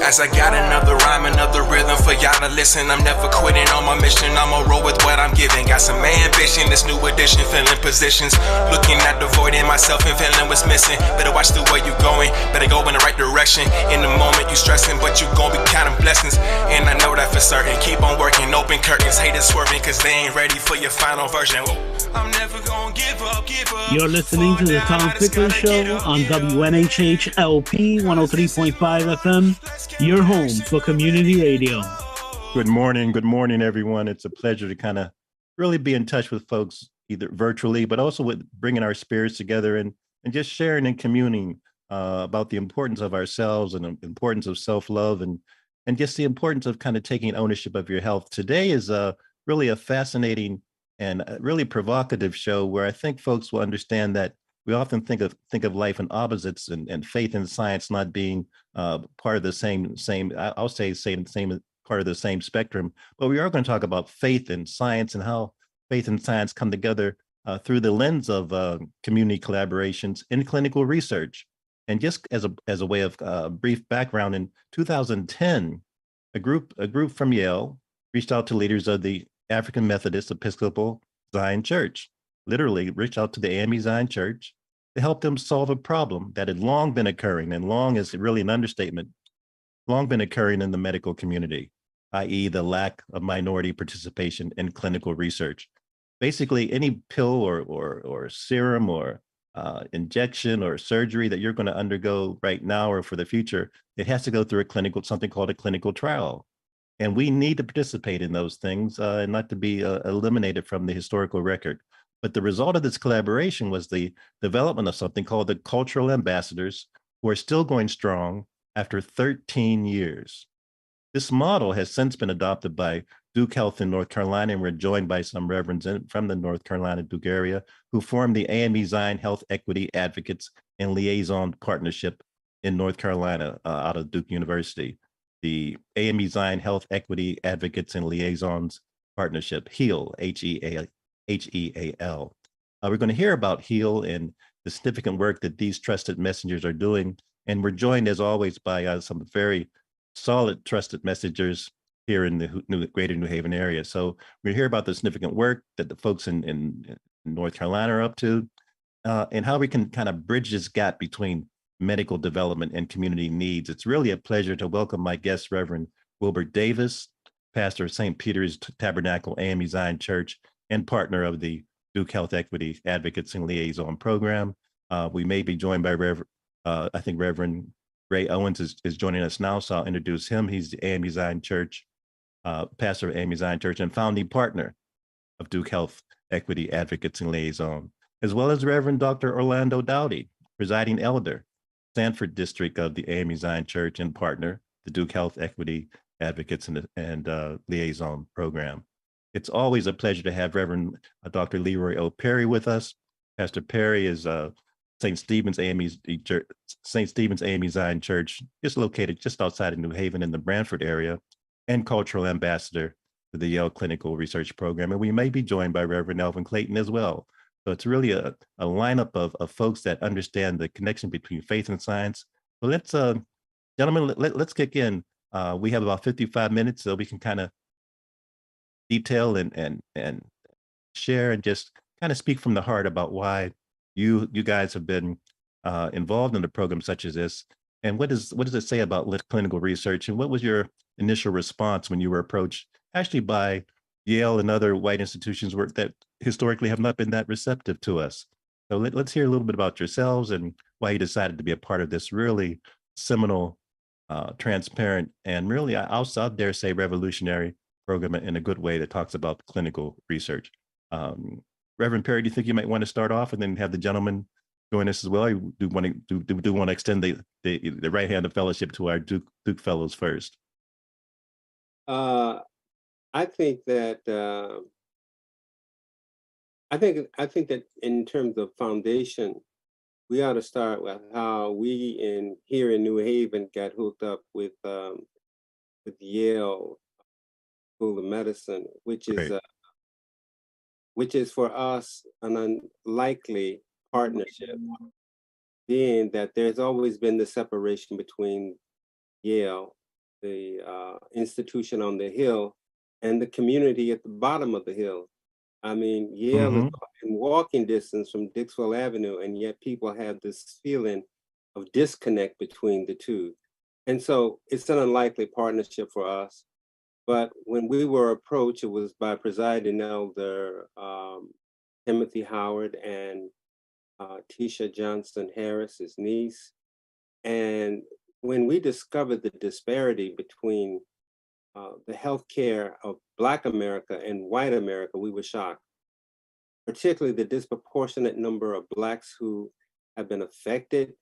As I got another rhyme, another rhythm for y'all to listen. I'm never quitting on my mission, I'ma roll with what I'm giving. Got some ambition, this new edition, filling positions. Looking at the void in myself and feeling what's missing. Better watch the way you going, better go in the right direction. In the moment you stressing, but you gon' be counting blessings. And I know that for certain, keep on working, open curtains. Haters swerving, cause they ain't ready for your final version. I'm never gonna give up. You're listening to the Tom Ficklin Show on WNHH LP 103.5 FM, your home for community radio. Good morning, everyone. It's a pleasure to kind of really be in touch with folks, either virtually, but also with bringing our spirits together and just sharing and communing about the importance of ourselves and the importance of self-love and just the importance of kind of taking ownership of your health. Today is really a fascinating and a really provocative show where I think folks will understand that we often think of life in opposites and faith and science not being part of the same I'll say same part of the same spectrum. But we are going to talk about faith and science and how faith and science come together through the lens of community collaborations in clinical research. And just as a way of brief background, in 2010, a group from Yale reached out to leaders of the African Methodist Episcopal Zion Church, literally reached out to the AME Zion Church to help them solve a problem that had long been occurring, and long is really an understatement, long been occurring in the medical community, i.e. the lack of minority participation in clinical research. Basically, any pill or serum or injection or surgery that you're going to undergo right now or for the future, it has to go through something called a clinical trial. And we need to participate in those things and not to be eliminated from the historical record. But the result of this collaboration was the development of something called the cultural ambassadors, who are still going strong after 13 years. This model has since been adopted by Duke Health in North Carolina, and we're joined by some reverends from the North Carolina Duke area who formed the AME Zion Health Equity Advocates and Liaison Partnership in North Carolina out of Duke University. The AME Zion Health Equity Advocates and Liaisons Partnership, HEAL, Heal. We're going to hear about HEAL and the significant work that these trusted messengers are doing. And we're joined, as always, by some very solid trusted messengers here in the greater New Haven area. So we're hear about the significant work that the folks in North Carolina are up to, and how we can kind of bridge this gap between medical development and community needs. It's really a pleasure to welcome my guest, Reverend Wilbert Davis, pastor of St. Peter's Tabernacle AME Zion Church and partner of the Duke Health Equity Advocates and Liaison Program. We may be joined by I think Reverend Ray Owens is joining us now, so I'll introduce him. He's the AME Zion Church, pastor of AME Zion Church and founding partner of Duke Health Equity Advocates and Liaison, as well as Reverend Dr. Orlando Dowdy, presiding elder, Sanford District of the AME Zion Church and partner, the Duke Health Equity Advocates and Liaison Program. It's always a pleasure to have Reverend Dr. Leroy O. Perry with us. Pastor Perry is St. Stephen's AME Zion Church, just located just outside of New Haven in the Branford area, and cultural ambassador to the Yale Clinical Research Program. And we may be joined by Reverend Elvin Clayton as well. So it's really a lineup of folks that understand the connection between faith and science. So let's, gentlemen, let's kick in. We have about 55 minutes, so we can kind of detail and share and just kind of speak from the heart about why you guys have been involved in a program such as this. And what does it say about clinical research? And what was your initial response when you were approached actually by Yale and other white institutions that historically have not been that receptive to us? So let's hear a little bit about yourselves and why you decided to be a part of this really seminal, transparent, and really, I'll dare say, revolutionary program in a good way that talks about clinical research. Reverend Perry, do you think you might want to start off and then have the gentleman join us as well? Or do want to extend the right hand of fellowship to our Duke fellows first? I think that in terms of foundation, we ought to start with how we here in New Haven got hooked up with Yale School of Medicine, which is for us an unlikely partnership, being that there's always been the separation between Yale institution on the hill and the community at the bottom of the hill. I mean, Yale is Hmm. in walking distance from Dixwell Avenue, and yet people have this feeling of disconnect between the two. And so it's an unlikely partnership for us. But when we were approached, it was by presiding elder Timothy Howard and Tisha Johnson Harris, his niece. And when we discovered the disparity between the healthcare of Black America and white America, we were shocked, particularly the disproportionate number of Blacks who have been affected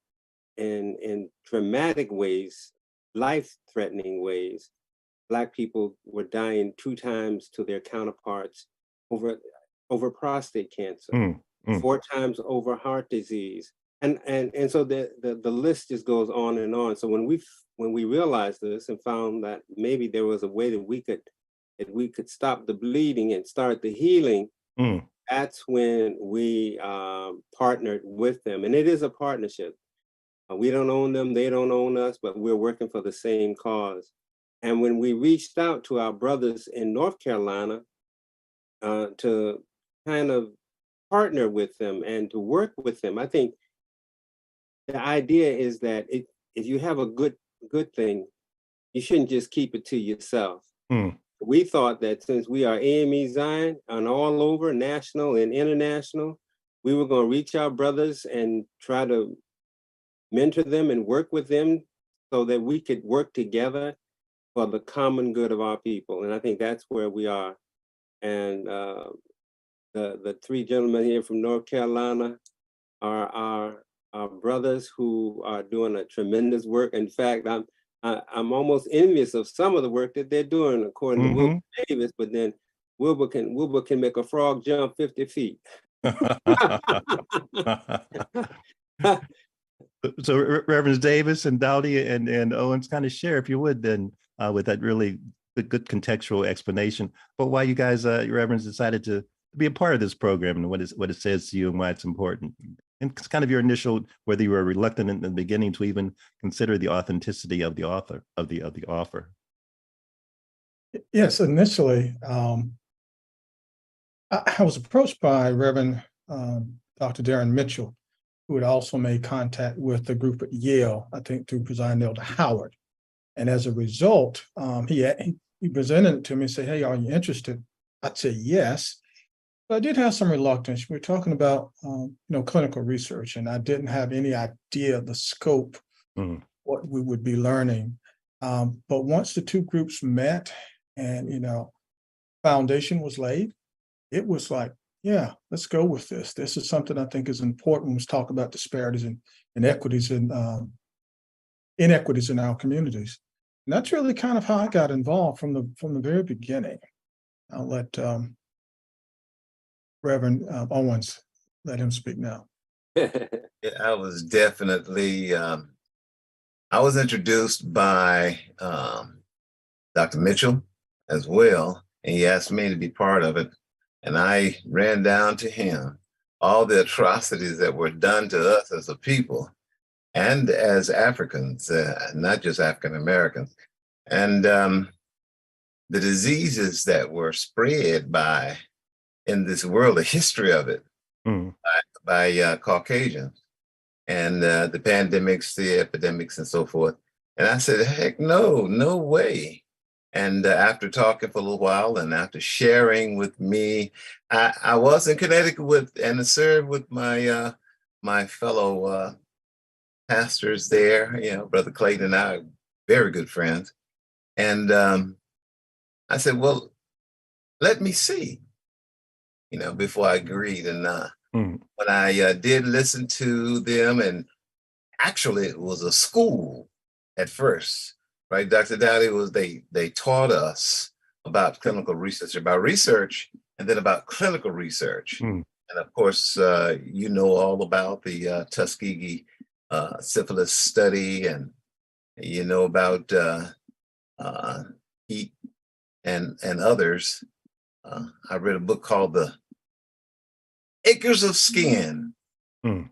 in dramatic ways, life-threatening ways. Black people were dying 2 times to their counterparts over prostate cancer, Mm, mm. 4 times over heart disease. And so the list just goes on and on. So when we realized this and found that maybe there was a way that we could stop the bleeding and start the healing, Mm. that's when we partnered with them. And it is a partnership. We don't own them, they don't own us, but we're working for the same cause. And when we reached out to our brothers in North Carolina to kind of partner with them and to work with them, I think the idea is that if you have a good thing, you shouldn't just keep it to yourself. Mm. We thought that since we are AME Zion and all over, national and international, we were going to reach our brothers and try to mentor them and work with them so that we could work together for the common good of our people. And I think that's where we are. And the 3 gentlemen here from North Carolina are our brothers who are doing a tremendous work. In fact, I'm almost envious of some of the work that they're doing, according to Wilbur Davis. But then Wilbur can make a frog jump 50 feet. So Reverends Davis and Dowdy and Owens, kind of share, if you would, then with that really good contextual explanation, but why you guys, Reverends, decided to be a part of this program and what it says to you and why it's important, and it's kind of your initial, whether you were reluctant in the beginning to even consider the authenticity of the author of the offer. Yes, initially, I was approached by Reverend Dr. Darren Mitchell, who had also made contact with the group at Yale, I think through President Elder Howard. And as a result, he presented it to me and said, "Hey, are you interested?" I'd say yes, but I did have some reluctance. We were talking about, clinical research, and I didn't have any idea of the scope, what we would be learning. But once the 2 groups met and, foundation was laid, it was like, yeah, let's go with this. This is something I think is important when we talk about disparities and inequities and inequities in our communities. And that's really kind of how I got involved from the very beginning. I'll let Reverend Owens, let him speak now. Yeah, I was definitely, I was introduced by Dr. Mitchell as well, and he asked me to be part of it. And I ran down to him all the atrocities that were done to us as a people and as Africans, not just African Americans, and the diseases that were spread in this world, the history of it, by Caucasians, and the pandemics, the epidemics, and so forth. And I said, heck no way. And after talking for a little while and after sharing with me, I was in Connecticut and served with my my fellow pastors there, Brother Clayton and I are very good friends. And I said, well, let me see, before I agreed. And when I did listen to them, and actually it was a school at first, right? Dr. Dowdy they taught us about clinical research, and then about clinical research. And of course, all about the Tuskegee syphilis study, and about Heat and others. I read a book called The Acres of Skin. And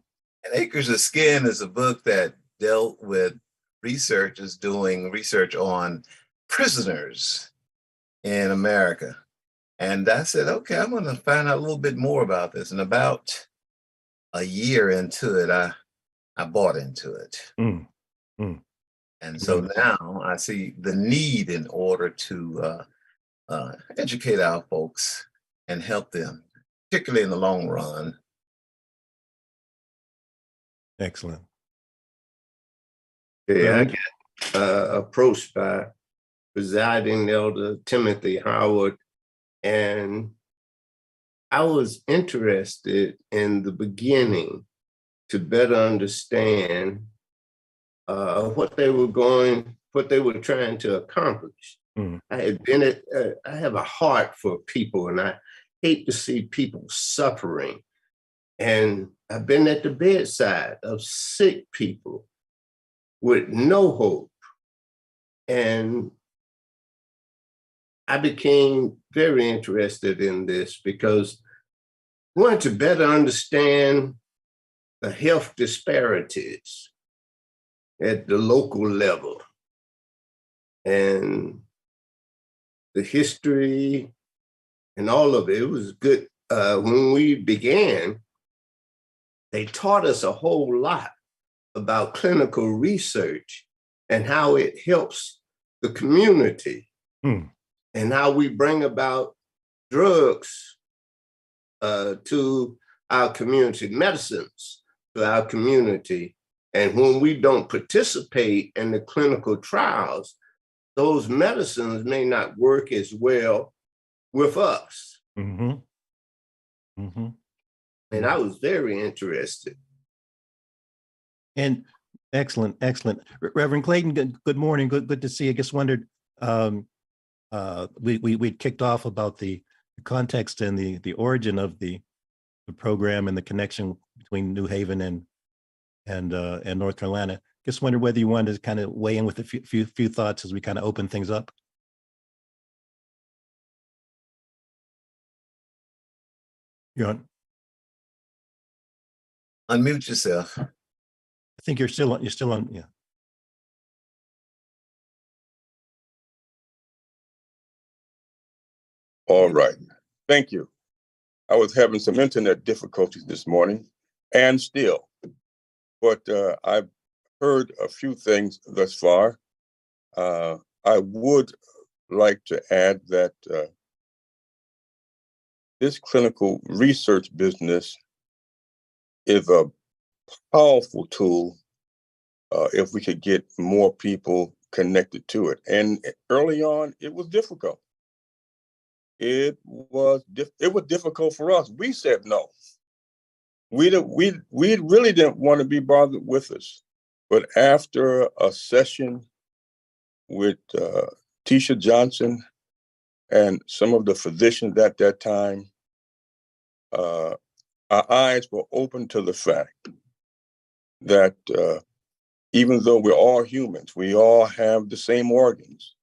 Acres of Skin is a book that dealt with researchers doing research on prisoners in America. And I said, okay, I'm going to find out a little bit more about this. And about a year into it, I bought into it. Mm, mm. And so now I see the need in order to educate our folks and help them, particularly in the long run. Excellent. Yeah, I got approached by presiding elder Timothy Howard, and I was interested in the beginning to better understand what they were trying to accomplish. Mm. I have a heart for people, and I hate to see people suffering. And I've been at the bedside of sick people with no hope. And I became very interested in this because I wanted to better understand the health disparities at the local level and the history and all of it. It was good. When we began, they taught us a whole lot about clinical research and how it helps the community and how we bring about drugs to our community, medicines to our community. And when we don't participate in the clinical trials, those medicines may not work as well with us. Mm-hmm. Mm-hmm. And I was very interested. And excellent, excellent. Reverend Clayton, good morning. Good to see you. I just wondered, we kicked off about the context and the origin of the program and the connection between New Haven and North Carolina. Just wondered whether you wanted to kind of weigh in with a few thoughts as we kind of open things up. You're on. Unmute yourself. I think you're still on. Yeah. All right. Thank you. I was having some internet difficulties this morning and still, but I've heard a few things thus far. I would like to add that this clinical research business is a powerful tool if we could get more people connected to it. And early on, it was difficult. It was difficult for us. We said no. We really didn't want to be bothered with us. But after a session with Tisha Johnson and some of the physicians at that time, our eyes were open to the fact that even though we're all humans, we all have the same organs.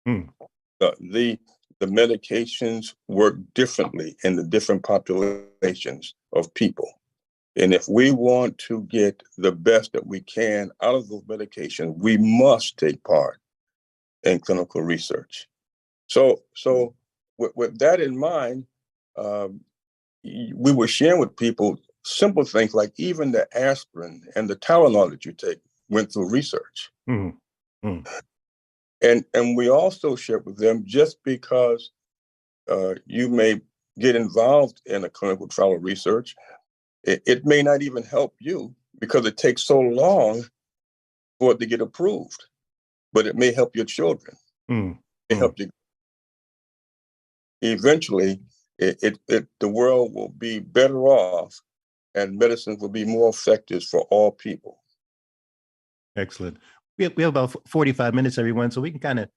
The medications work differently in the different populations of people. And if we want to get the best that we can out of those medications, we must take part in clinical research. So with that in mind, we were sharing with people simple things like even the aspirin and the Tylenol that you take went through research. And we also shared with them, just because you may get involved in a clinical trial of research, it may not even help you because it takes so long for it to get approved, but it may help your children. It help you. Eventually, the world will be better off and medicine will be more effective for all people. Excellent. We have about 45 minutes, everyone, so we can kind of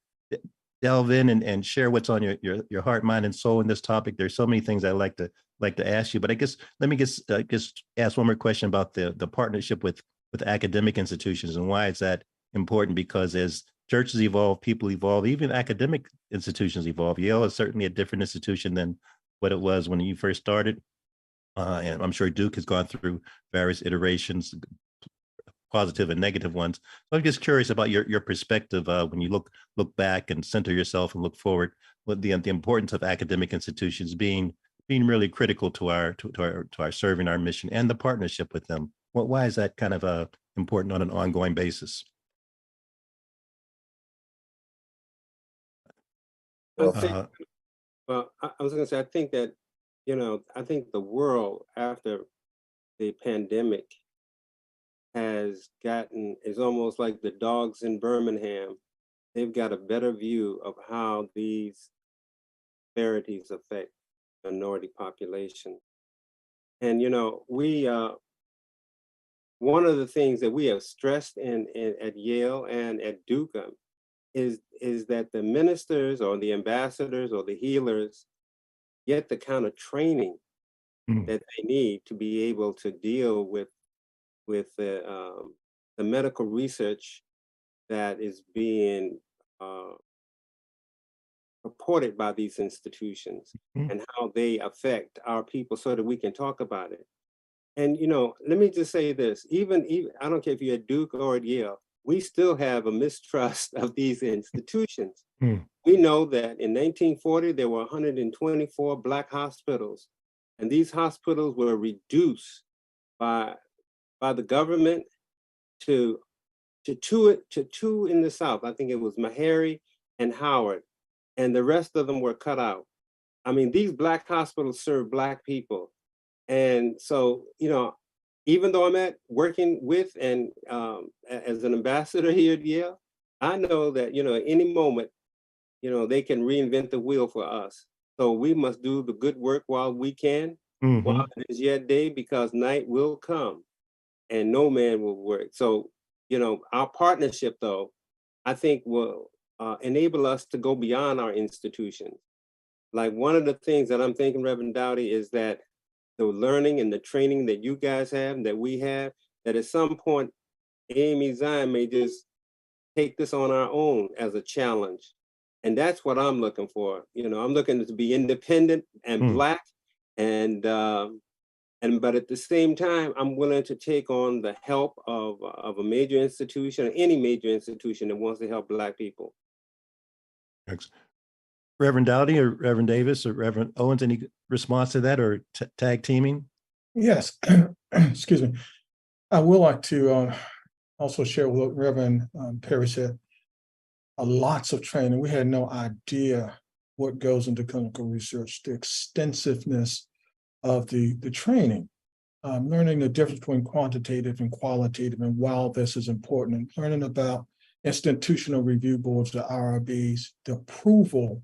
delve in and share what's on your heart, mind, and soul in this topic. There's so many things I'd like to ask you, but I guess let me just ask one more question about the partnership with academic institutions and why is that important? Because as churches evolve, people evolve, even academic institutions evolve. Yale is certainly a different institution than what it was when you first started, and I'm sure Duke has gone through various iterations, positive and negative ones. So I'm just curious about your perspective when you look back and center yourself and look forward, with the importance of academic institutions being really critical to our serving our mission and the partnership with them. Why is that kind of important on an ongoing basis? I think, well, I was going to say, I think that, I think the world after the pandemic is almost like the dogs in Birmingham. They've got a better view of how these disparities affect minority population. And, one of the things that we have stressed at Yale and at Duke is that the ministers or the ambassadors or the healers get the kind of training that they need to be able to deal with the medical research that is being reported by these institutions and how they affect our people so that we can talk about it. And, let me just say this, even I don't care if you're at Duke or at Yale, we still have a mistrust of these institutions. We know that in 1940, there were 124 Black hospitals, and these hospitals were reduced by the government to two in the South. I think it was Meharry and Howard, and the rest of them were cut out. I mean, these Black hospitals serve Black people. And so, even though I'm working with and as an ambassador here at Yale, I know that, at any moment, they can reinvent the wheel for us. So we must do the good work while we can, while it is yet day, because night will come and no man will work. So, our partnership, though, I think will enable us to go beyond our institutions. Like one of the things that I'm thinking, Reverend Dowdy, is that the learning and the training that you guys have, that we have, that at some point, AME Zion may just take this on our own as a challenge. And that's what I'm looking for. I'm looking to be independent and Black, and but at the same time, I'm willing to take on the help of a major institution, any major institution that wants to help Black people. Thanks. Reverend Dowdy or Reverend Davis or Reverend Owens, any response to that or tag teaming? Yes, excuse me. I would like to also share what Reverend Perry said. Lots of training. We had no idea what goes into clinical research, the extensiveness of the training, learning the difference between quantitative and qualitative, and while this is important, and learning about institutional review boards, the IRBs, the approval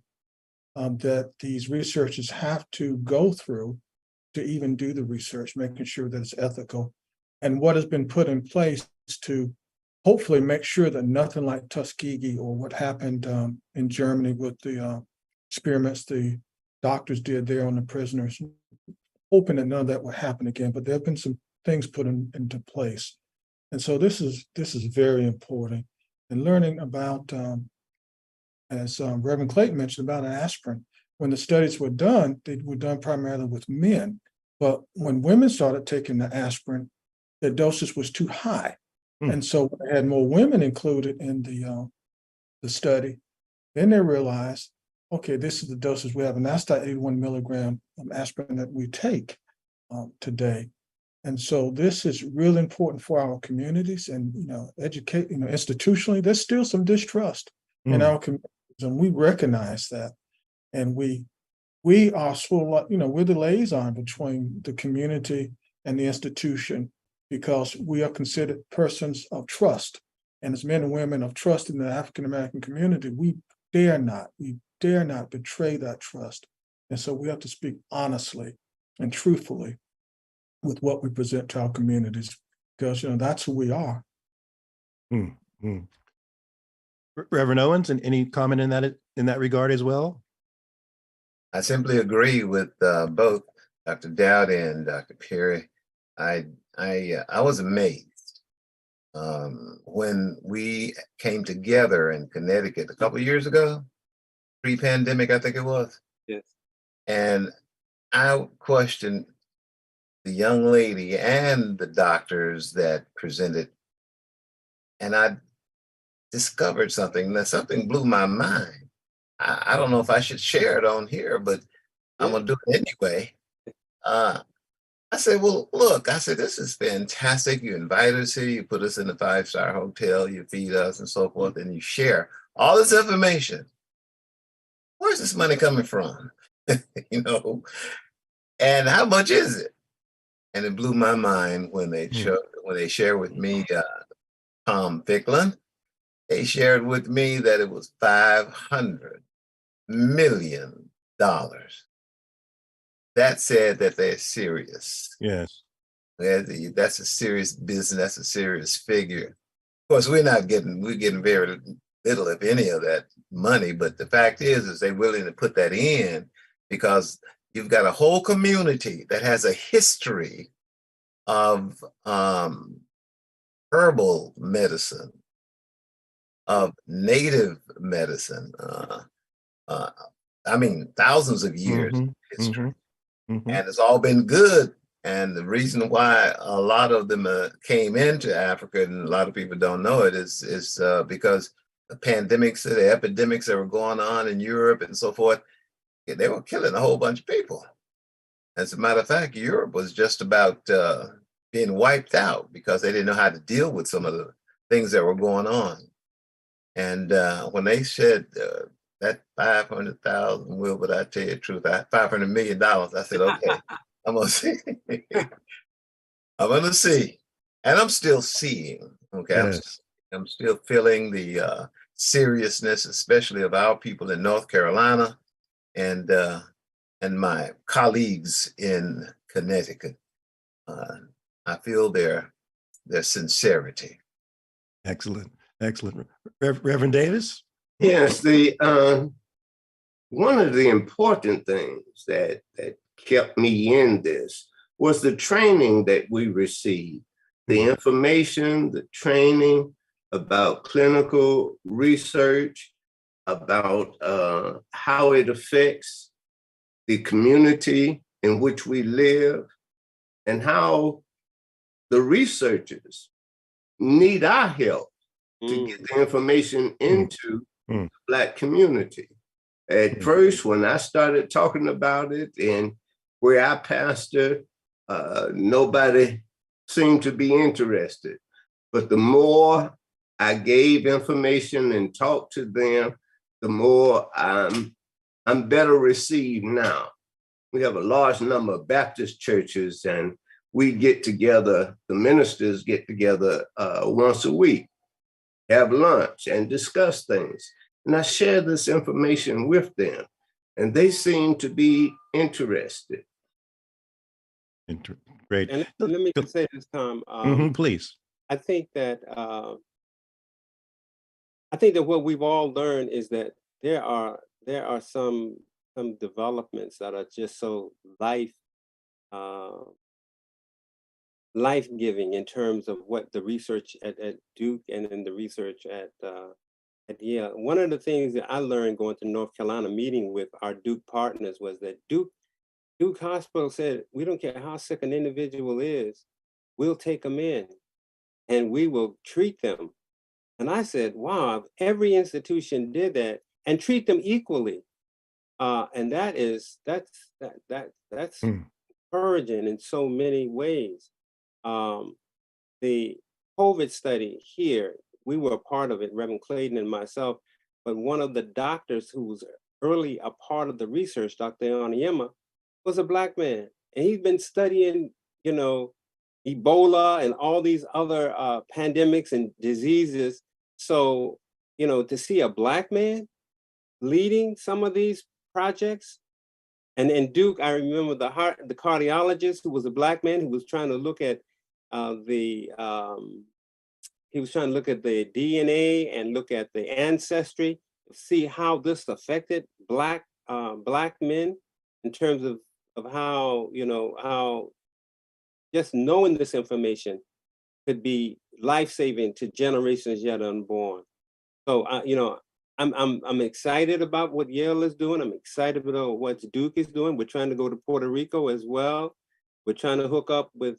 that these researchers have to go through to even do the research, making sure that it's ethical, and what has been put in place to hopefully make sure that nothing like Tuskegee or what happened in Germany with the experiments the doctors did there on the prisoners, hoping that none of that would happen again. But there have been some things put into place. And so this is very important. And learning about, as Reverend Clayton mentioned, about aspirin. When the studies were done, they were done primarily with men. But when women started taking the aspirin, the dosage was too high. And so they had more women included in the study. Then they realized, okay, this is the dosage we have, and that's the 81 milligram aspirin that we take today. And so this is really important for our communities, and educate, institutionally, there's still some distrust in our communities, and we recognize that. And we are sort of like, we're the liaison between the community and the institution, because we are considered persons of trust. And as men and women of trust in the African American community, we dare not betray that trust. And so we have to speak honestly and truthfully with what we present to our communities, because that's who we are. Reverend Owens, and any comment in that regard as well? I simply agree with both Dr. Dowdy and Dr. Perry. I was amazed when we came together in Connecticut a couple of years ago, pre-pandemic, I think it was. Yes. And I questioned the young lady and the doctors that presented and I discovered something that something blew my mind. I don't know if I should share it on here, but I'm gonna do it anyway. I said, well, look, I said, this is fantastic. You invite us here, you put us in a 5-star hotel, you feed us and so forth, and you share all this information. Where's this money coming from? You know, and how much is it? And it blew my mind when they shared with me Tom Ficklin. They shared with me that it was $500 million. That said that they're serious. Yes. That's a serious business. That's a serious figure. Of course, we're getting very little, if any, of that money. But the fact is they're willing to put that in because you've got a whole community that has a history of herbal medicine, of native medicine. I mean, thousands of years of history. And it's all been good. And the reason why a lot of them came into Africa, and a lot of people don't know it, is because the pandemics, the epidemics that were going on in Europe and so forth, they were killing a whole bunch of people. As a matter of fact, Europe was just about being wiped out because they didn't know how to deal with some of the things that were going on. And when they said that 500,000, Will, but I tell you the truth, $500 million, I said, okay, I'm gonna see. I'm gonna see. And I'm still seeing, okay? Yes. I'm still feeling the seriousness, especially of our people in North Carolina and my colleagues in Connecticut. I feel their sincerity. Excellent. Excellent. Reverend Davis? Yes, one of the important things that kept me in this was the training that we received, the information, the training about clinical research, about how it affects the community in which we live, and how the researchers need our help to get the information into the Black community. At first, when I started talking about it and where I pastor, nobody seemed to be interested. But the more I gave information and talked to them, the more I'm better received now. We have a large number of Baptist churches, and we get together, the ministers get together once a week, have lunch and discuss things. And I share this information with them, and they seem to be interested. Great. And let me just say this, Tom. Please. I think that what we've all learned is that there are some developments that are just so life-giving in terms of what the research at Duke and then the research at Yale. One of the things that I learned going to North Carolina meeting with our Duke partners was that Duke Hospital said, we don't care how sick an individual is, we'll take them in and we will treat them. And I said, wow, if every institution did that and treat them equally. And that's encouraging in so many ways. The COVID study here, we were a part of it, Reverend Clayton and myself, but one of the doctors who was early a part of the research, Dr. Onyema, was a Black man. And he's been studying, Ebola and all these other pandemics and diseases. So, to see a Black man leading some of these projects, and in Duke, I remember the cardiologist who was a Black man who was trying to look at the DNA and look at the ancestry, see how this affected Black men in terms of how, how just knowing this information could be life-saving to generations yet unborn. So, I'm excited about what Yale is doing. I'm excited about what Duke is doing. We're trying to go to Puerto Rico as well. We're trying to hook up with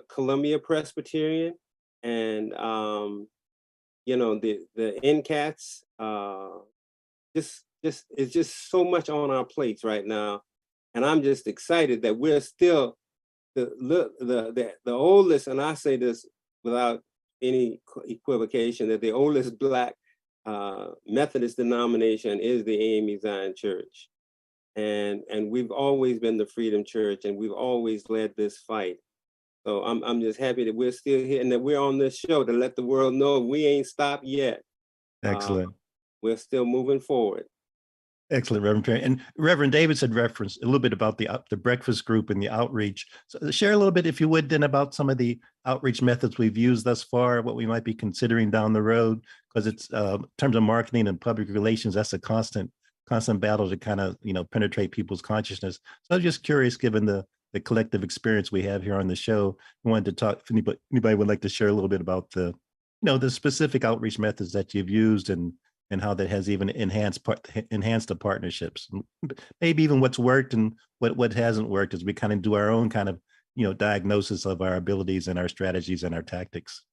Columbia Presbyterian, and the NCATs, it's just so much on our plates right now. And I'm just excited that we're still the oldest, and I say this without any equivocation, that the oldest Black Methodist denomination is the AME Zion Church. And we've always been the Freedom Church, and we've always led this fight. So I'm just happy that we're still here and that we're on this show to let the world know we ain't stopped yet. Excellent. We're still moving forward. Excellent, Reverend Perry. And Reverend Davis had referenced a little bit about the breakfast group and the outreach. So share a little bit, if you would, then about some of the outreach methods we've used thus far, what we might be considering down the road, because it's in terms of marketing and public relations, that's a constant battle to kind of, penetrate people's consciousness. So I was just curious, given the collective experience we have here on the show, I wanted to talk, if anybody would like to share a little bit about the specific outreach methods that you've used and how that has even enhanced the partnerships, maybe even what's worked and what hasn't worked, as we kind of do our own kind of diagnosis of our abilities and our strategies and our tactics.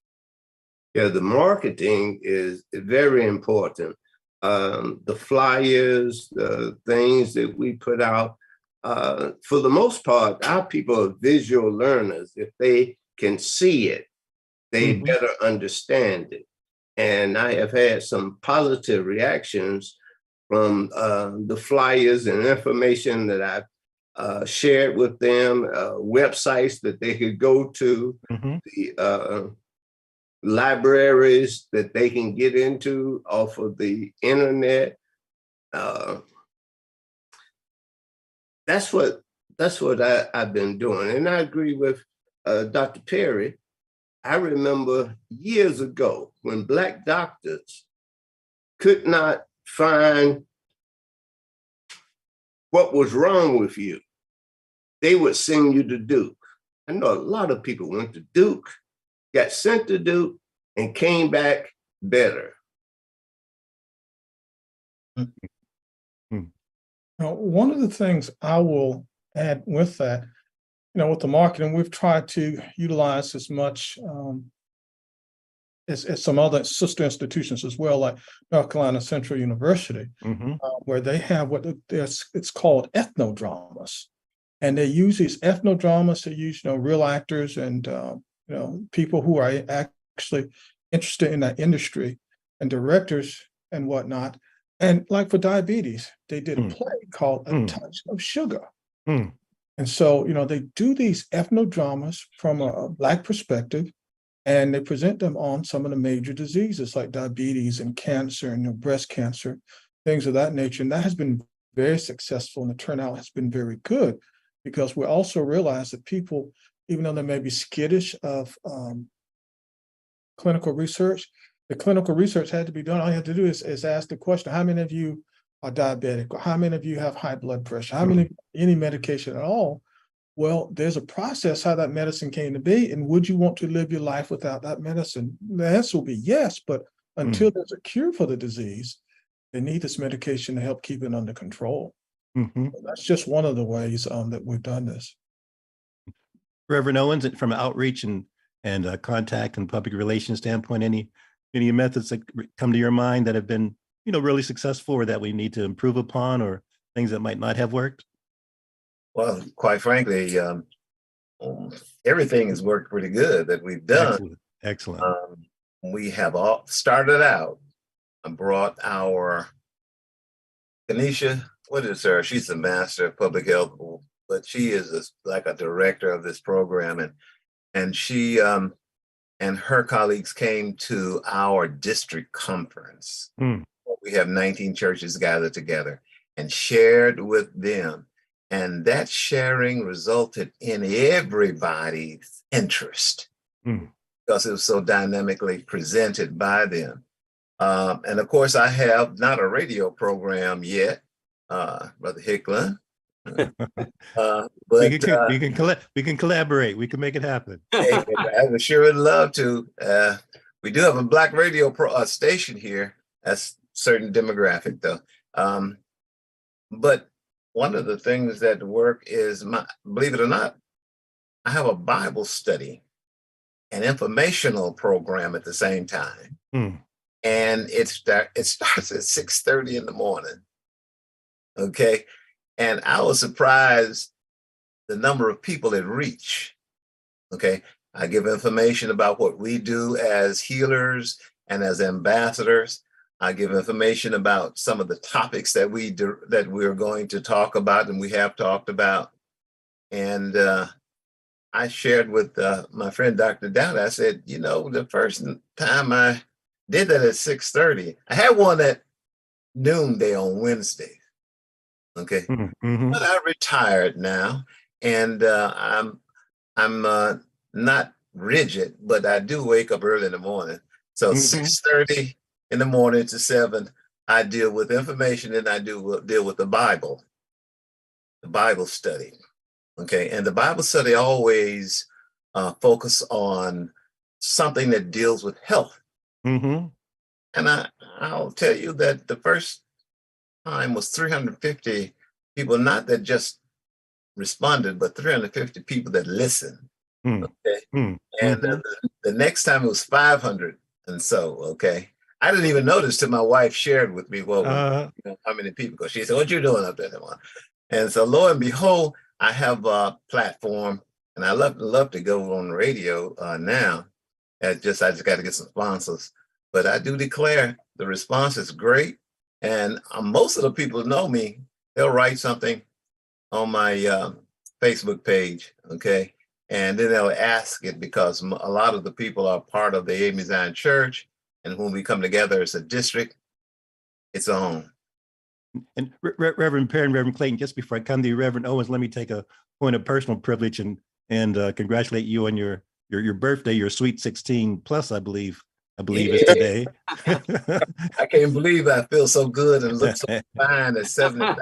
Yeah, the marketing is very important. The flyers, the things that we put out, for the most part, our people are visual learners. If they can see it, they better understand it. And I have had some positive reactions from the flyers and information that I've shared with them, websites that they could go to, the libraries that they can get into off of the internet. That's what I've been doing. And I agree with Dr. Perry. I remember years ago when Black doctors could not find what was wrong with you, they would send you to Duke. I know a lot of people went to Duke, got sent to Duke, and came back better. Now, one of the things I will add with that, with the marketing, we've tried to utilize as much as some other sister institutions as well, like North Carolina Central University, where they have it's called ethnodramas. And they use these ethnodramas to use, real actors and, people who are actually interested in that industry and directors and whatnot. And like for diabetes, they did a play called A Touch of Sugar. And so, they do these ethnodramas from a Black perspective, and they present them on some of the major diseases like diabetes and cancer and breast cancer, things of that nature. And that has been very successful, and the turnout has been very good, because we also realize that people, even though they may be skittish of clinical research, the clinical research had to be done. All you have to do is ask the question, how many of you are diabetic? Or how many of you have high blood pressure? How many, any medication at all? Well, there's a process how that medicine came to be. And would you want to live your life without that medicine? The answer will be yes, but until there's a cure for the disease, they need this medication to help keep it under control. So that's just one of the ways that we've done this. Reverend Owens, from an outreach and contact and public relations standpoint, any methods that come to your mind that have been, really successful, or that we need to improve upon, or things that might not have worked? Well, quite frankly, everything has worked pretty good that we've done. Excellent. We have all started out and brought our Kanisha, what is her? She's the master of public health, but she is like a director of this program, and she and her colleagues came to our district conference. We have 19 churches gathered together and shared with them. And that sharing resulted in everybody's interest because it was so dynamically presented by them. And of course, I have not a radio program yet, Brother Ficklin. But we can collaborate. We can make it happen. I would sure love to. We do have a Black radio station here. That's certain demographic, though. But one of the things that work is, believe it or not, I have a Bible study and informational program at the same time. and it starts at 6:30 in the morning. Okay. And I was surprised the number of people it reach. Okay. I give information about what we do as healers and as ambassadors. I give information about some of the topics that we're going to talk about and we have talked about. And I shared with my friend Dr. Dowd. I said, you know, the first time I did that at 6:30, I had one at noonday on Wednesday. Okay, Mm-hmm. but I retired now, and I'm not rigid, but I do wake up early in the morning. So 6:30 in the morning to 7, I deal with information, and I do deal with the Bible study. Okay, and the Bible study always focus on something that deals with health. Mm-hmm. And I'll tell you that the first time was 350 people, not that just responded, but 350 people that listened. Okay. And the next time it was 500 and so, okay. I didn't even notice till my wife shared with me how many people go. She said, what you doing up there? And so lo and behold, I have a platform and I love to go on the radio now. I just got to get some sponsors, but I do declare the response is great. And most of the people who know me, they'll write something on my Facebook page, okay? And then they'll ask it because a lot of the people are part of the Amen Zion Church. And when we come together as a district, it's on. And Reverend Perry and Reverend Clayton, just before I come to you, Reverend Owens, let me take a point of personal privilege and congratulate you on your birthday, your sweet 16 plus, I believe is today. I can't believe I feel so good and look so fine at 75.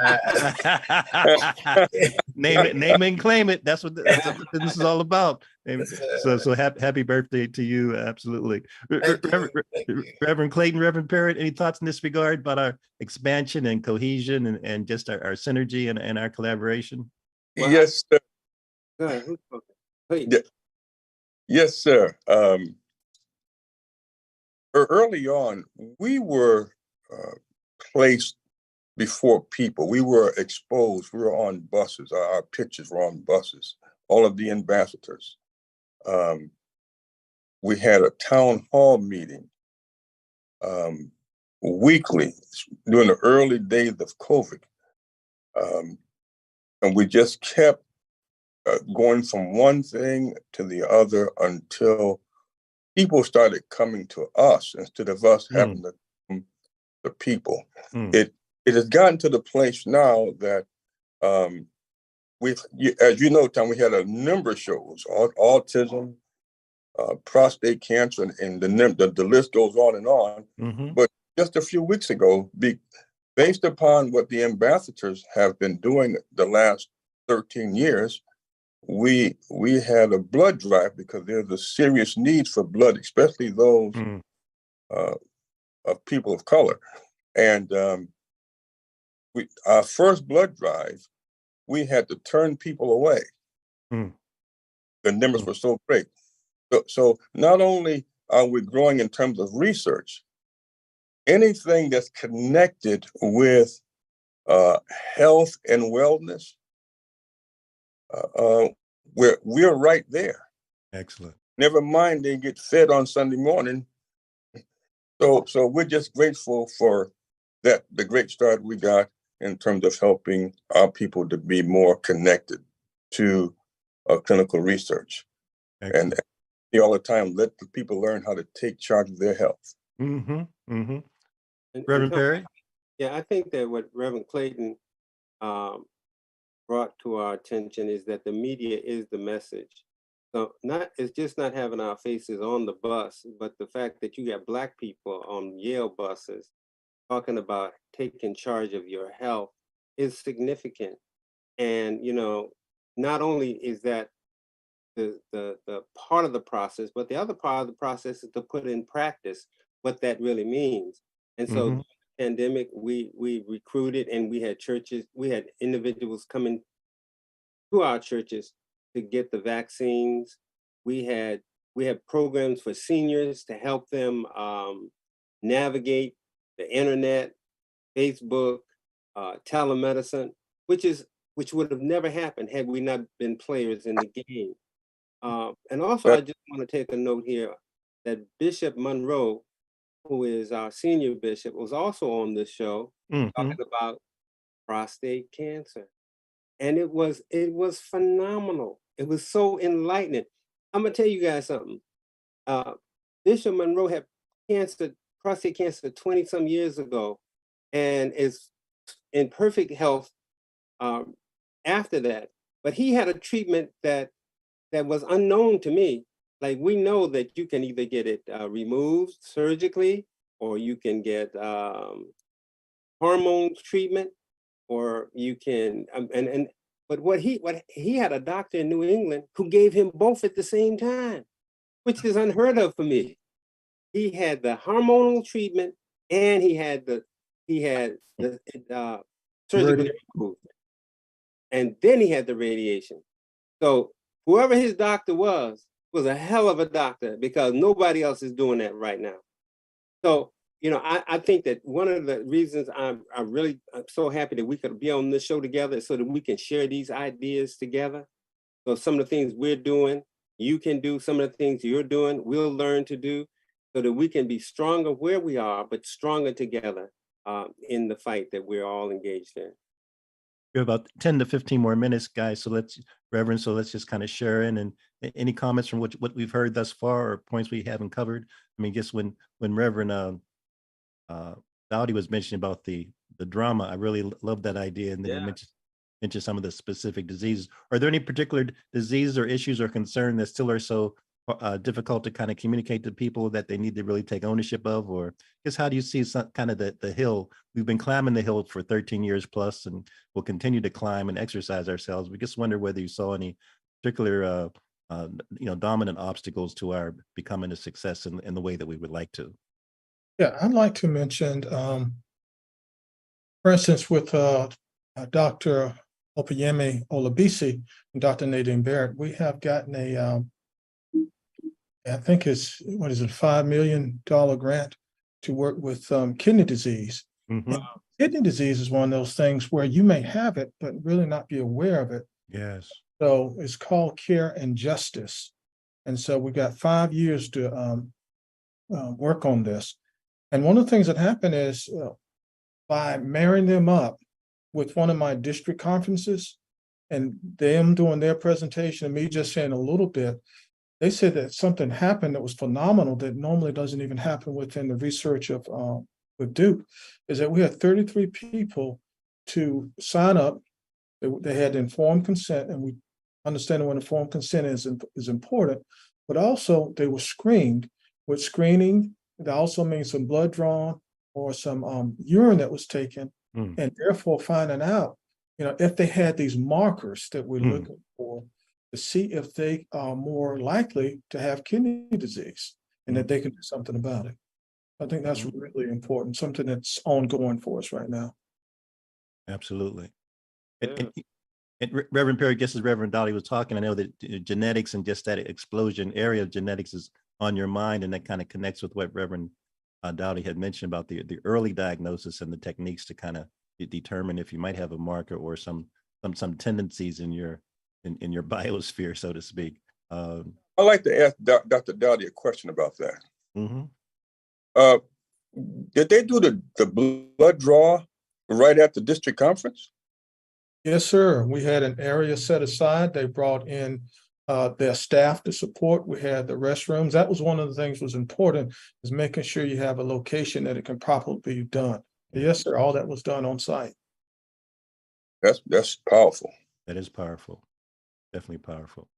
Name and claim it. That's what this is all about. So happy birthday to you. Absolutely. Reverend Clayton, Reverend Parrott, any thoughts in this regard about our expansion and cohesion and just our synergy and our collaboration? Well, yes, sir. Go ahead. Who's talking? Yes, sir. Early on, we were placed before people. We were exposed. We were on buses. Our pictures were on buses. All of the ambassadors. We had a town hall meeting weekly during the early days of COVID. And we just kept going from one thing to the other until people started coming to us instead of us having to come to people. It has gotten to the place now that as you know, Tom, we had a number of shows, autism, prostate cancer, and the list goes on and on. But just a few weeks ago, based upon what the ambassadors have been doing the last 13 years, we had a blood drive because there's a serious need for blood, especially those of people of color. And our first blood drive, we had to turn people away. The numbers were so great. So not only are we growing in terms of research, anything that's connected with health and wellness, we're right there. Excellent. Never mind they get fed on Sunday morning. So we're just grateful for that, the great start we got in terms of helping our people to be more connected to clinical research. Excellent. And all the time, let the people learn how to take charge of their health. Reverend And Perry? yeah, I think that what Reverend Clayton brought to our attention is that the media is the message. So it's just not having our faces on the bus, but the fact that you got Black people on Yale buses talking about taking charge of your health is significant. And, you know, not only is that the part of the process, but the other part of the process is to put in practice what that really means. And so pandemic, we recruited and we had individuals coming to our churches to get the vaccines. We had programs for seniors to help them navigate the internet, Facebook, telemedicine, which would have never happened had we not been players in the game. And also, I But just want to take a note here that Bishop Monroe, who is our senior bishop, was also on this show Hmm. talking about prostate cancer. And it was phenomenal. It was so enlightening. I'm gonna tell you guys something. Uh, Bishop Monroe had cancer, prostate cancer 20 some years ago, and is in perfect health um, after that. But he had a treatment that was unknown to me. Like we know that you can either get it removed surgically, or you can get hormone treatment, or you can and but what he had a doctor in New England who gave him both at the same time, which is unheard of for me. He had the hormonal treatment and he had the surgically Radiation. removed, and then he had the radiation. So whoever his doctor was a hell of a doctor, because nobody else is doing that right now. So, I think that one of the reasons I'm so happy that we could be on this show together is so that we can share these ideas together. So some of the things we're doing, you can do. Some of the things you're doing, we'll learn to do, so that we can be stronger where we are, but stronger together in the fight that we're all engaged in. We have about 10 to 15 more minutes, guys. So Reverend, so let's just kind of share in, and any comments from what we've heard thus far, or points we haven't covered. I mean, just when Reverend Dowdy was mentioning about the drama, I really love that idea. And then he Yeah. mentioned some of the specific diseases. Are there any particular diseases or issues or concern that still are so difficult to kind of communicate to people that they need to really take ownership of? Or just how do you see some kind of the hill? We've been climbing the hill for 13 years plus, and we'll continue to climb and exercise ourselves. We just wonder whether you saw any particular dominant obstacles to our becoming a success in the way that we would like to. Yeah, I'd like to mention, for instance, with Dr. Opeyemi Olabisi and Dr. Nadine Barrett, we have gotten I think it's, what is it, $5 million grant to work with kidney disease. Mhm. And kidney disease is one of those things where you may have it, but really not be aware of it. Yes. So it's called Care and Justice. And so we got 5 years to work on this. And one of the things that happened is by marrying them up with one of my district conferences and them doing their presentation and me just saying a little bit, they said that something happened that was phenomenal that normally doesn't even happen within the research of with Duke, is that we had 33 people to sign up. They had informed consent, and we understand what informed consent is important, but also they were screened. With screening, that also means some blood drawn or some urine that was taken, Mm. and therefore finding out, if they had these markers that we're Mm. looking for to see if they are more likely to have kidney disease and that they can do something about it. I think that's really important, something that's ongoing for us right now. Absolutely. Yeah. And Reverend Perry, just as Reverend Dolly was talking, I know that genetics and just that explosion area of genetics is on your mind, and that kind of connects with what Reverend Dowdy had mentioned about the early diagnosis and the techniques to kind of determine if you might have a marker or some tendencies in your biosphere, so to speak. I'd like to ask Dr. Dowdy a question about that. Mhm. Did they do the blood draw right at the district conference? Yes, sir. We had an area set aside. They brought in their staff to support. We had the restrooms. That was one of the things was important, is making sure you have a location that it can properly be done. Yes, sir. All that was done on site. That's powerful. That is powerful. Definitely powerful.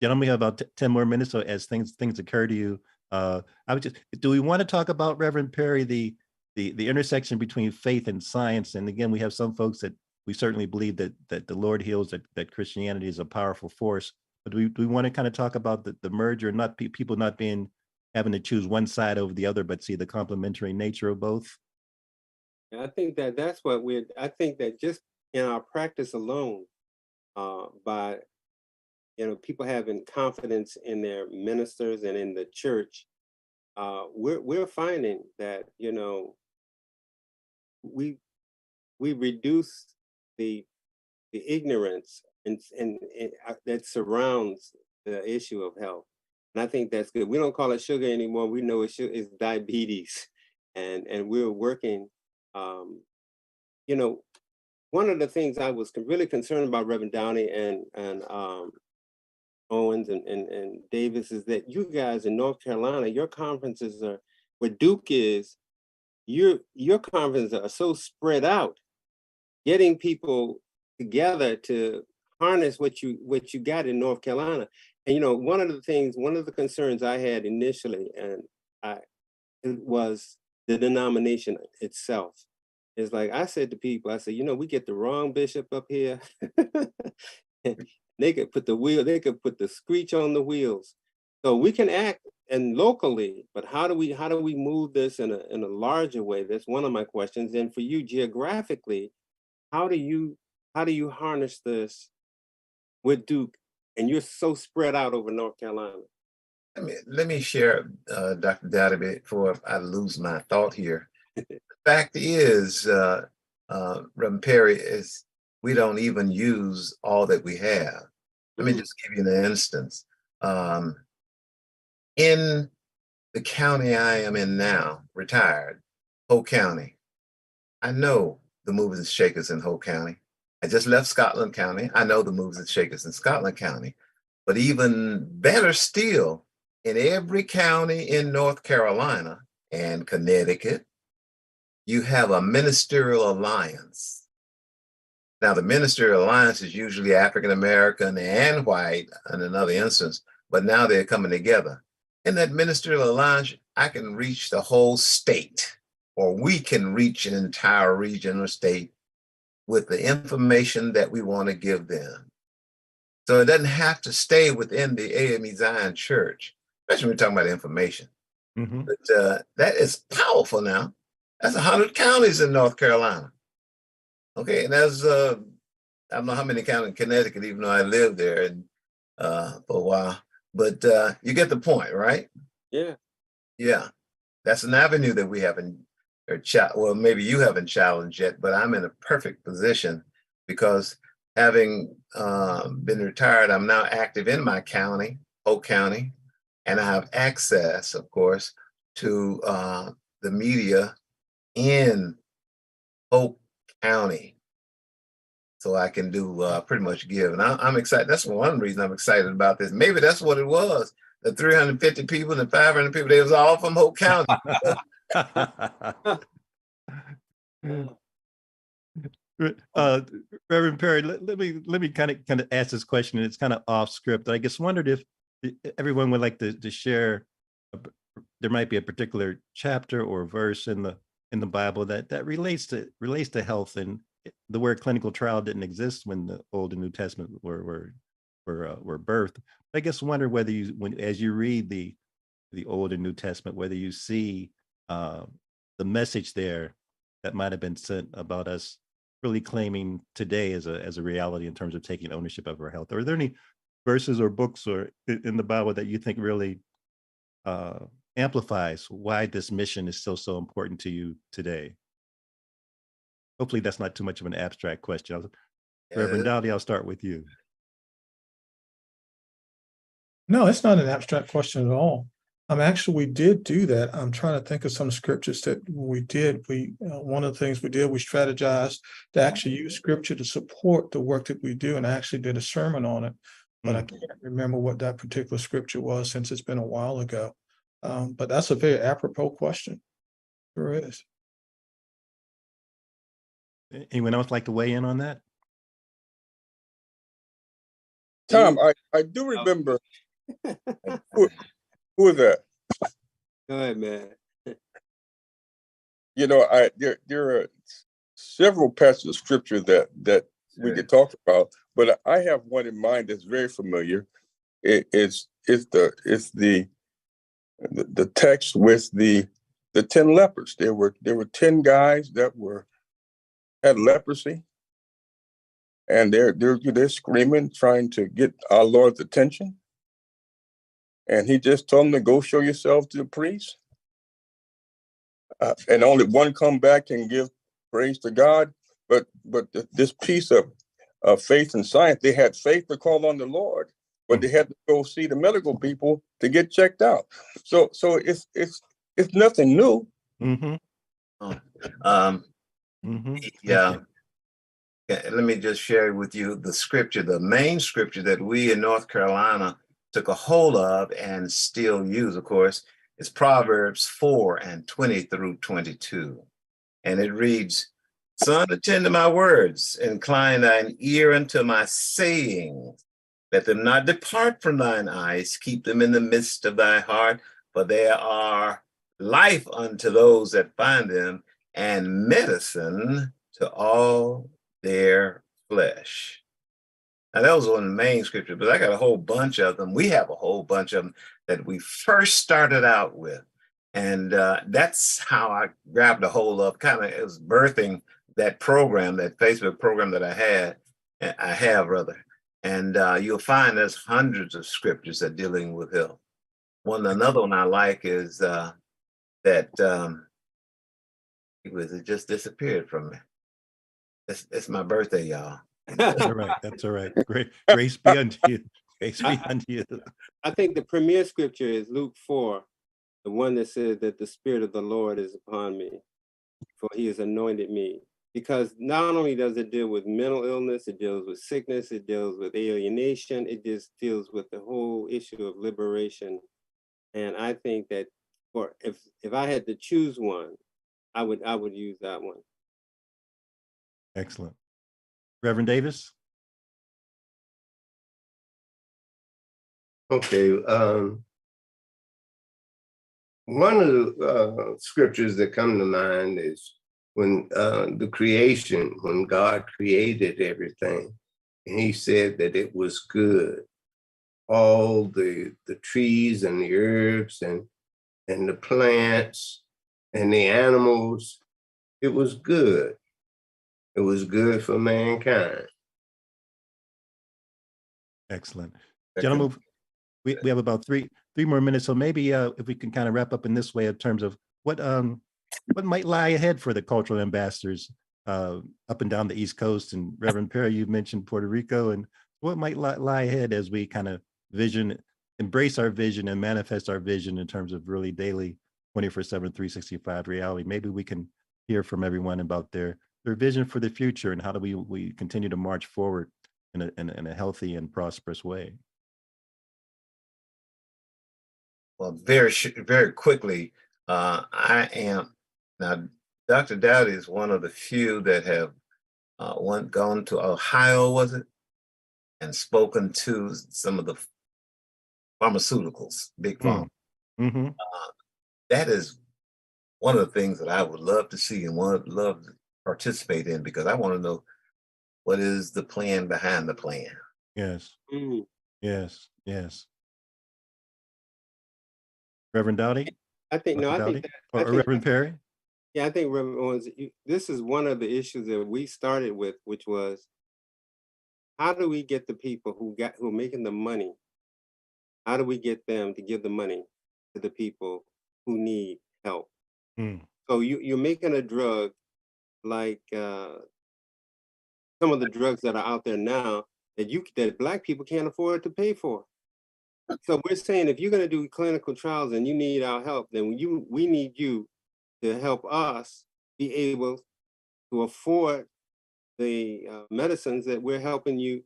Gentlemen, we have about 10 more minutes. So as things occur to you, do we want to talk about, Reverend Perry, the intersection between faith and science? And again, we have some folks that we certainly believe that the Lord heals, that Christianity is a powerful force. But do we want to kind of talk about the merger, not people not having to choose one side over the other, but see the complementary nature of both? And I think that I think that just in our practice alone, by people having confidence in their ministers and in the church, we're finding that, you know, we reduce the ignorance and that surrounds the issue of health. And I think that's good. We don't call it sugar anymore. We know it's diabetes, and we're working. You know, one of the things I was really concerned about, Reverend Downey and Owens and Davis, is that you guys in North Carolina, your conferences are where Duke is. Your conferences are so spread out, getting people together to harness what you got in North Carolina. And you know, one of the concerns I had initially, and it was the denomination itself. It's like I said to people, I said, you know, we get the wrong bishop up here. They could put the screech on the wheels. So we can act and locally, but how do we move this in a larger way? That's one of my questions. And for you geographically, how do you harness this with Duke? And you're so spread out over North Carolina. Let me share, Dr. Dowdy, before I lose my thought here. The fact is, Reverend Perry, is we don't even use all that we have. Let me just give you an instance. In the county I am in now, retired, Hope County, I know the movers and shakers in Hope County. I just left Scotland County. I know the movers and shakers in Scotland County. But even better still, in every county in North Carolina and Connecticut, you have a ministerial alliance. Now, the ministerial alliance is usually African American and white in another instance, but now they're coming together. In that ministerial alliance, I can reach the whole state, or we can reach an entire region or state with the information that we want to give them. So it doesn't have to stay within the AME Zion Church, especially when we're talking about information. But that is powerful now. That's 100 counties in North Carolina. Okay, and that's, I don't know how many counties in Connecticut, even though I lived there and, for a while. But you get the point, right? Yeah. Yeah, that's an avenue that we haven't, well, maybe you haven't challenged yet, but I'm in a perfect position because having been retired, I'm now active in my county, Hope County, and I have access, of course, to the media in Hope County. So I can do pretty much give. And I'm excited. That's one reason I'm excited about this. Maybe that's what it was. The 350 people and the 500 people, they was all from Hope County. Reverend Perry, let me kind of ask this question. It's kind of off script. I just wondered if everyone would like to share. There might be a particular chapter or verse in the Bible that relates to health, and the word clinical trial didn't exist when the Old and New Testament were birthed. I guess wonder whether as you read the Old and New Testament, whether you see the message there that might have been sent about us really claiming today as a reality in terms of taking ownership of our health. Are there any verses or books or in the Bible that you think really amplifies why this mission is still so important to you today? Hopefully that's not too much of an abstract question. Reverend Dowdy, I'll start with you. No, it's not an abstract question at all. Actually, we did do that. I'm trying to think of some scriptures that we did. One of the things we did, we strategized to actually use scripture to support the work that we do, and I actually did a sermon on it, but I can't remember what that particular scripture was since it's been a while ago. But that's a very apropos question. Sure is. Anyone else like to weigh in on that? Tom, I do remember. Who is that? Go ahead, man. You know, there are several passages of scripture that we could talk about, but I have one in mind that's very familiar. It's the text with the 10 lepers. There were 10 guys that had leprosy, and they're screaming, trying to get our Lord's attention. And he just told them to go show yourself to the priest. and only one come back and give praise to God. But this piece of faith and science, they had faith to call on the Lord, but they had to go see the medical people to get checked out. So it's nothing new. Mm-hmm. Yeah. Let me just share with you the scripture, the main scripture that we in North Carolina took a hold of and still use, of course, is Proverbs 4:20 through 22. And it reads, "Son, attend to my words, incline thine ear unto my sayings. Let them not depart from thine eyes, keep them in the midst of thy heart, for they are life unto those that find them, and medicine to all their flesh." Now, that was one of the main scriptures, but I got a whole bunch of them. We have a whole bunch of them that we first started out with. And that's how I grabbed a hold of, kind of, it was birthing that program, that Facebook program that I have rather. And you'll find there's hundreds of scriptures that dealing with health. Another one I like is that it just disappeared from me. It's my birthday, y'all. That's all right. That's all right. Great. Grace be unto you. Grace be unto you. I think the premier scripture is Luke 4, the one that says that the Spirit of the Lord is upon me, for he has anointed me. Because not only does it deal with mental illness, it deals with sickness, it deals with alienation, it just deals with the whole issue of liberation. And I think that if I had to choose one, I would use that one. Excellent. Reverend Davis? Okay. One of the scriptures that come to mind is when the creation, when God created everything, and he said that it was good. All the trees and the herbs and the plants and the animals, it was good. It was good for mankind. Excellent. Gentlemen, we have about three more minutes, so maybe if we can kind of wrap up in this way in terms of what might lie ahead for the cultural ambassadors up and down the East Coast. And Reverend Perry, you mentioned Puerto Rico, and what might lie ahead as we kind of embrace our vision and manifest our vision in terms of really daily 24/7, 365 reality. Maybe we can hear from everyone about their vision for the future and how do we continue to march forward in a healthy and prosperous way. Well, very quickly, I am now. Dr. Dowdy is one of the few that have gone to Ohio, was it, and spoken to some of the pharmaceuticals, big pharma. Mm-hmm. That is one of the things that I would love to see and love to participate in, because I want to know what is the plan behind the plan. Yes. Mm. Yes. Reverend Dowdy? I think Reverend Perry? Yeah, I think Reverend Owens, this is one of the issues that we started with, which was, how do we get the people who are making the money? How do we get them to give the money to the people who need help? Mm. So you're making a drug like some of the drugs that are out there now that Black people can't afford to pay for. So we're saying, if you're going to do clinical trials and you need our help, then we need you to help us be able to afford the medicines that we're helping you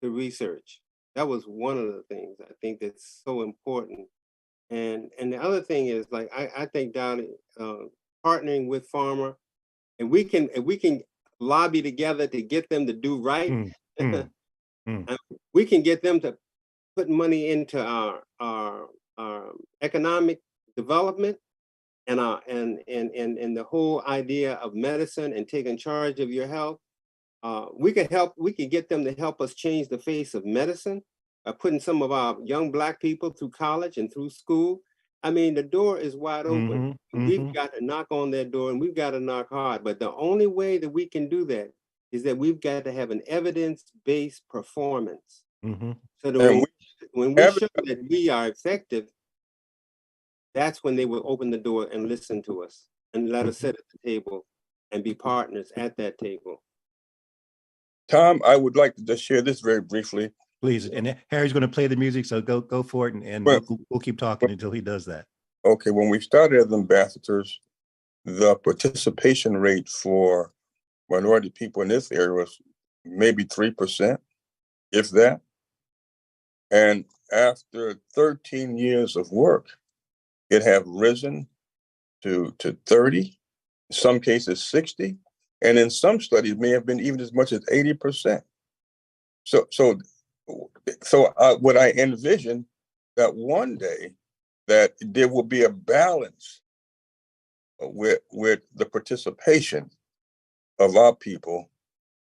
to research. That was one of the things I think that's so important. And the other thing is, like, I think down partnering with pharma, and we can lobby together to get them to do right. We can get them to put money into our economic development and the whole idea of medicine and taking charge of your health. We can get them to help us change the face of medicine, putting some of our young Black people through college and through school. I mean, the door is wide open. We've got to knock on that door, and we've got to knock hard. But the only way that we can do that is that we've got to have an evidence-based performance. So that when we show that we are effective, that's when they will open the door and listen to us. and let us sit at the table and be partners at that table. Tom, I would like to just share this very briefly. Please, and Harry's going to play the music, so go for it, and Well- we'll keep talking until he does that. Okay, when we started as ambassadors, the participation rate for minority people in this area was maybe 3%, if that. And after 13 years of work, it have risen to 30, in some cases 60, and in some studies may have been even as much as 80%. So what I envision that one day that there will be a balance with the participation of our people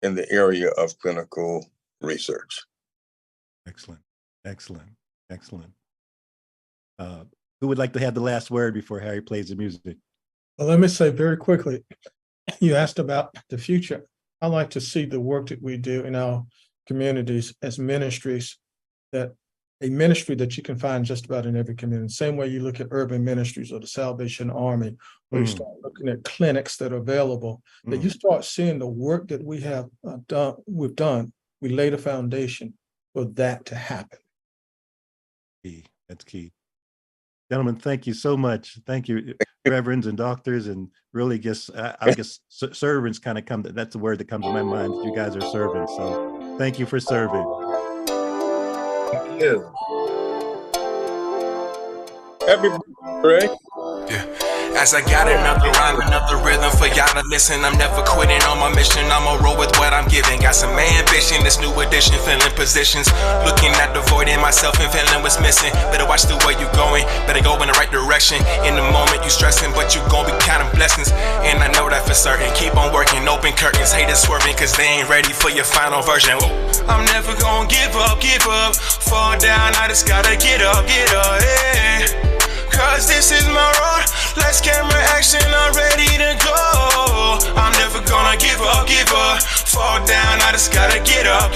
in the area of clinical research. Excellent, excellent, excellent. Who would like to have the last word before Harry plays the music? Well, let me say very quickly, you asked about the future. I like to see the work that we do in our communities as ministries, that a ministry that you can find just about in every community. Same way you look at urban ministries or the Salvation Army, or you start looking at clinics that are available, that you start seeing the work that we have done, we laid a foundation for that to happen. That's key. Gentlemen, thank you so much. Thank you, reverends and doctors, and really just, I guess servants kind of come, that's the word that comes to my mind. You guys are servants, so thank you for serving. Thank you. Happy birthday. Yeah. As I got another rhyme, another rhythm for y'all to listen. I'm never quitting on my mission. I'ma roll with what I'm giving. Got some ambition, this new edition, filling positions. Looking at the void in myself and feeling what's missing. Better watch the way you going, better go in the right direction. In the moment you stressing, but you gon' be counting blessings. And I know that for certain. Keep on working, open curtains. Haters swerving, cause they ain't ready for your final version. Whoa. I'm never gonna give up. Fall down, I just gotta get up, yeah. Cause this is my road. Let's camera action, I'm ready to go. I'm never gonna give up. Fall down, I just gotta get up,